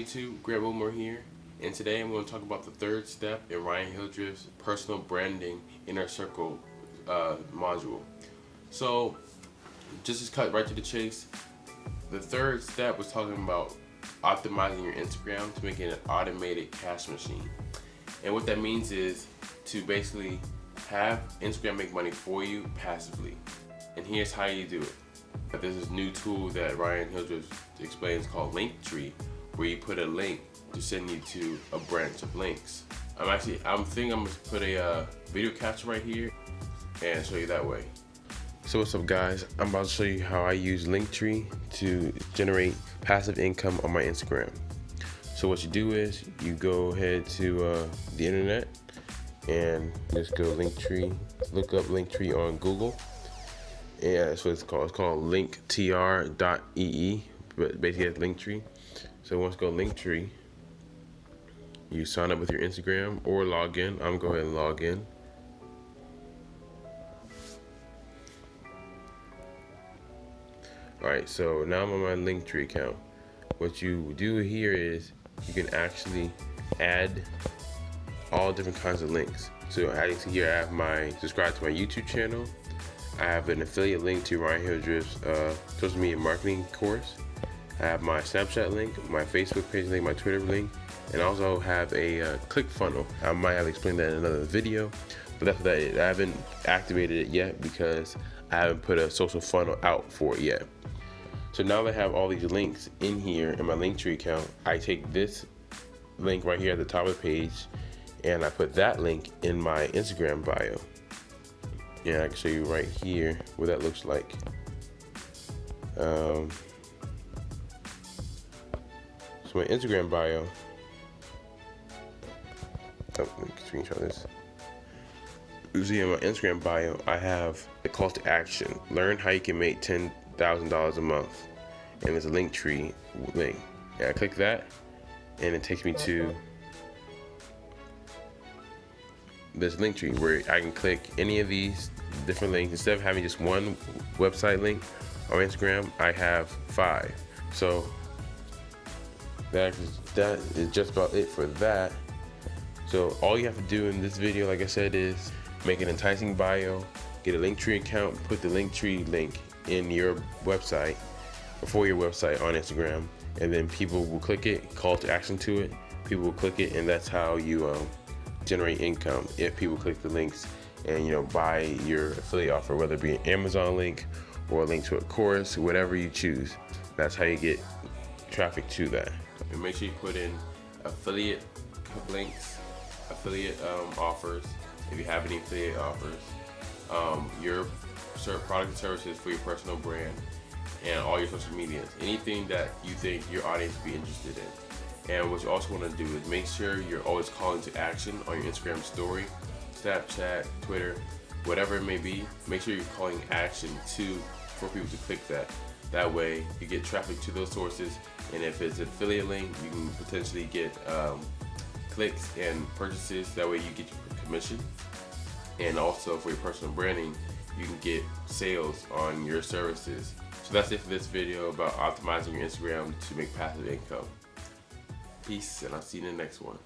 YouTube? Grant Wilmore here, and today I'm going to talk about the third step in Ryan Hildreth's personal branding inner circle module. So, just to cut right to the chase, the third step was talking about optimizing your Instagram to make it an automated cash machine. And what that means is to basically have Instagram make money for you passively. And here's how you do it. There's this new tool that Ryan Hildreth explains called Linktree, where you put a link to send you to a branch of links. I'm thinking I'm gonna put a video capture right here and show you that way. So what's up guys, I'm about to show you how I use Linktree to generate passive income on my Instagram. So what you do is you go ahead to the internet and just go Linktree, look up Linktree on Google. Yeah, that's what it's called. It's called linktr.ee, but basically it's Linktree. So once you go Linktree, you sign up with your Instagram or log in. I'm gonna go ahead and log in. Alright, so now I'm on my Linktree account. What you do here is you can actually add all different kinds of links. So as you see here, I have my subscribe to my YouTube channel. I have an affiliate link to Ryan Hildreth's social media marketing course. I have my Snapchat link, my Facebook page link, my Twitter link, and also have a click funnel. I might have explained that in another video, but that's what that is. I haven't activated it yet because I haven't put a social funnel out for it yet. So now that I have all these links in here in my Linktree account, I take this link right here at the top of the page and I put that link in my Instagram bio. Yeah, I can show you right here what that looks like. So my Instagram bio, let me screenshot this. You see in my Instagram bio, I have the call to action. Learn how you can make $10,000 a month. And there's a Linktree link. Yeah, I click that and it takes me to this Linktree where I can click any of these different links. Instead of having just one website link on Instagram, I have 5. So that is just about it for that. So all you have to do in this video, like I said, is make an enticing bio, get a Linktree account, put the Linktree link in your website, before your website on Instagram, and then people will click it, call to action to it, people will click it, and that's how you generate income if people click the links and buy your affiliate offer, whether it be an Amazon link or a link to a course, whatever you choose. That's how you get traffic to that. And make sure you put in affiliate links, affiliate offers, if you have any affiliate offers, your product and services for your personal brand, and all your social medias, anything that you think your audience would be interested in. And what you also want to do is make sure you're always calling to action on your Instagram story, Snapchat, Twitter, whatever it may be. Make sure you're calling action for people to click that. That way you get traffic to those sources, and if it's an affiliate link, you can potentially get clicks and purchases. That way you get your commission. And also for your personal branding, you can get sales on your services. So that's it for this video about optimizing your Instagram to make passive income. Peace, and I'll see you in the next one.